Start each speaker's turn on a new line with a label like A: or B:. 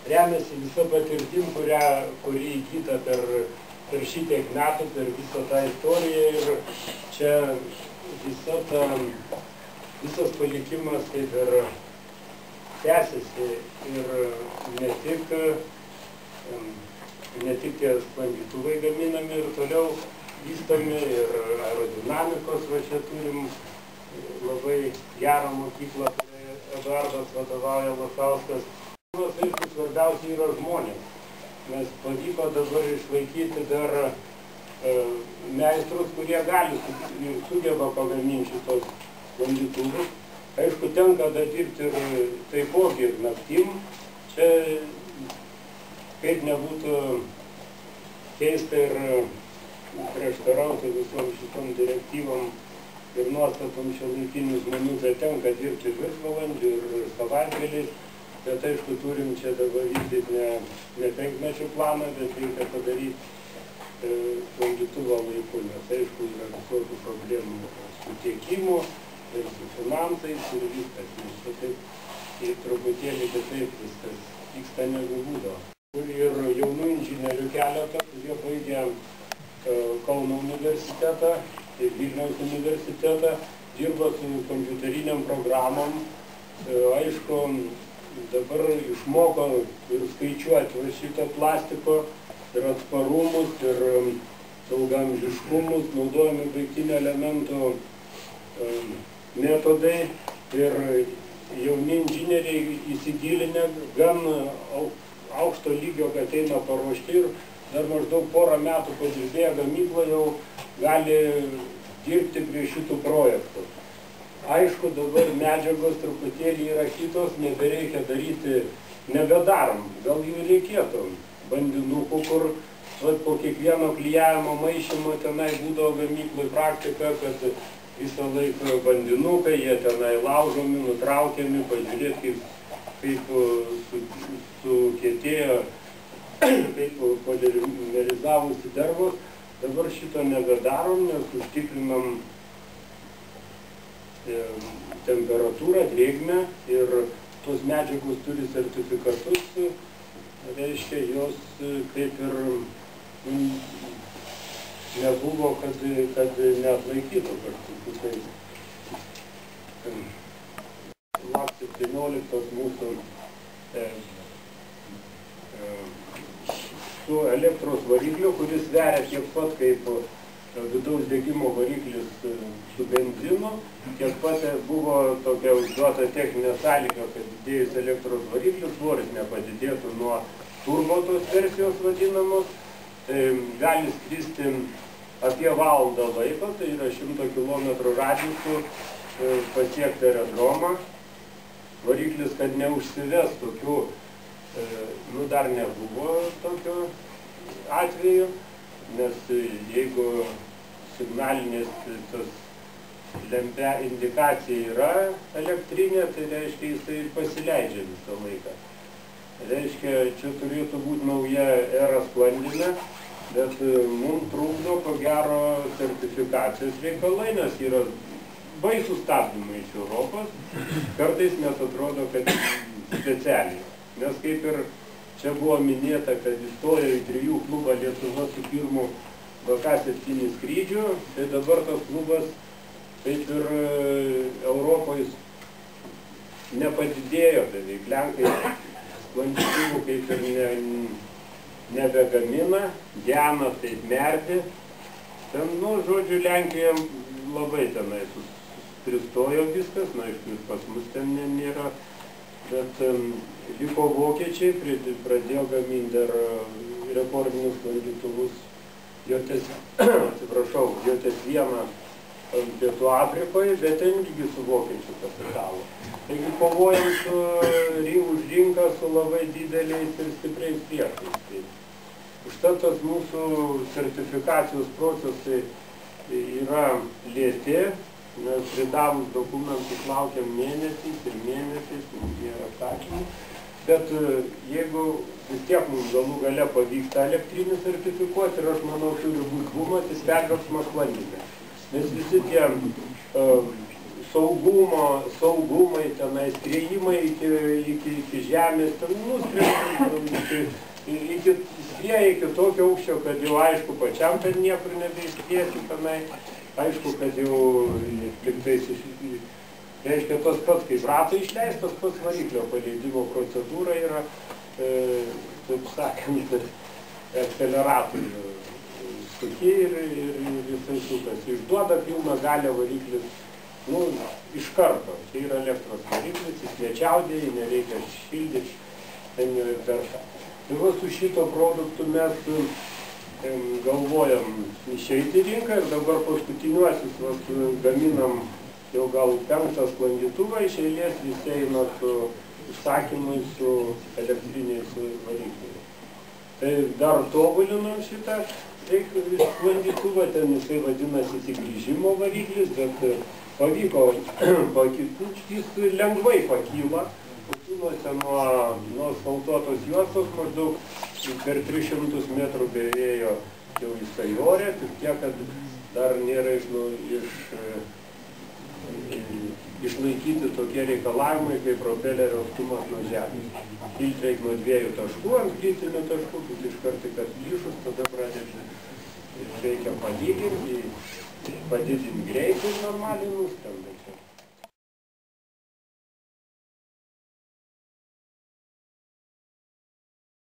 A: remiasi visa patirtim, kuri įgyta per šitiek metų, per visą tą istoriją, ir čia visas palikimas kaip ir tęsiasi, ir ne tik tie sklandytuvai gaminami ir toliau vystomi, ir aerodinamikos, va čia turim labai gerą mokyklą, kuriai Eduardas vadovauja, Lasauskas. Aišku, svarbiausia yra žmonės, nes pavyko dabar išlaikyti dar meistrus, kurie sugeba pagaminti šitos sklandytuvus. Aišku, tenka dirbti ir taipogi ir naktim. Čia, kaip nebūtų keista ir prieštarauti visom šitom direktyvom ir nuostatom šiuolaikinių žmonių, bet tenka dirbti viršvalandžių ir savaitgaliais. Bet aišku, turim čia dabar vykdyti ne 5-mečių planą, bet reikia padaryti sklandytuvą laiku, nes aišku, yra visokių problemų su tiekimu ir su finansais ir viskas. Nes čia taip truputėlį kitaip viskas vyksta negu būdavo. Ir jaunų inžinierių keletą, kurie baigė Kauno universitetą ir Vilniaus universitetą, dirba su kompiuteriniam programom. Aišku, dabar išmoko ir skaičiuoti šitą plastiko ir atsparumus, ir ilgaamžiškumus, naudojami baigtinių elementų metodai, ir jauni inžinieriai įsigilinę gan aukšto lygio, kad ateina paruošti, ir dar maždaug porą metų padirbėję gamyklą jau gali dirbti prie šitų projektų. Aišku, dabar medžiagos truputėlį yra kitos, nebereikia daryti, nebedarom. Gal jų reikėtų bandinukų, kur po kiekvieno klijavimo maišymo tenai būdavo gamykloj praktika, kad visą laiką bandinukai, jie tenai laužomi, nutraukiami, pažiūrėti, kaip sukietėjo, kaip polimerizavusi dervos. Dabar šito nebedarom, nes užtikrinam temperatūrą, drėgmę, ir tos medžiagos turi sertifikatus, reiškia, jos kaip ir nebuvo, kad neatlaikytų kažkokių tai. Lapkričio 17 mūsų su elektros varikliu, kuris sveria tiek pat kaip vidaus degimo variklis su benzinu, tiek pat buvo tokia užduota techninė sąlyga, kad didėjus elektros variklius svoris nepadidėtų nuo turbo tos versijos vadinamos, tai gali skristi apie valandą laiko, tai yra 100 km radiusu pasiekti aerodromą. Variklis, kad neužsives tokių, dar nebuvo tokio atveju, nes jeigu signalinės indikacija yra elektrinė, tai reiškia, jisai pasileidžia visą laiką. Reiškia, čia turėtų būti nauja era sklandyme, bet mums trukdo, ko gero, sertifikacijos reikalai, nes yra baisų stabdymai iš Europos. Kartais net atrodo, kad specialiai. Nes kaip ir čia buvo minėta, kad įstojo į 3 klubą Lietuva su pirmu VK7 skrydžiu, tai dabar tas klubas kaip ir Europoje nepadidėjo, beveik Lenkai sklandytuvų kaip ir nebegamina, gena taip merdi. Ten, žodžiu, Lenkija labai tenai pristojo viskas, aišku, ir pas mus ten nėra. Bet liko vokiečiai, pradėjo gaminti dar rekordinius sklandytuvus JS1 Pietų Afrikoje, bet ten irgi su vokiečių kapitalu. Taigi kovojant už rinką su labai dideliais ir stipriais priešais. Užtat tas mūsų sertifikacijos procesai yra lėti, nes pridavus dokumentus laukiam mėnesiais ir mėnesiais, nėra atsakymų. Bet jeigu vis tiek mums galų gale pavyksta elektrinį sertifikuoti, ir aš manau, turi būti bumas, jis perversmas sklandyme. Nes visi tie saugumai, tenais priėjimai iki žemės, ten nuskrendant, iki tokio aukščio, kad jau aišku pačiam ten niekur nebeiškrieti tenai, aišku, kad jau liktais, reiškia tas pats, kaip ratai išleis, tas pats variklio paleidimo procedūra yra, taip sakant, akceleratorių suki ir jisai sukasi. Išduoda pilną galią variklis, iš karto. Čia yra elektros variklis, jis nečiaudėja, nereikia šildyti, ten ir dar ką. Tai va su šito produktu mes galvojam išeiti į rinką ir dabar paskutiniuosius gaminam jau gal 5 sklandytuvą iš eilės, visi eina su užsakymai su elektriniais varikliais. Tai dar tobulinam šitą sklandytuvą, ten jisai vadinasi tik grįžimo variklis, bet pavyko, jis lengvai pakyla, pakilose nuo asfaltuotos juostos maždaug per 300 metrų be vėjo jau jisai ore, tik tiek, kad dar nėra išlaikyti tokie reikalavimai, kaip propelerio atstumas nuo žemės. Kilti reikia nuo 2 taškų ant kritinių taškų, bet iš karto, kad plyšus, tada pradėti reikia palyginti, padidinti greitį normaliai,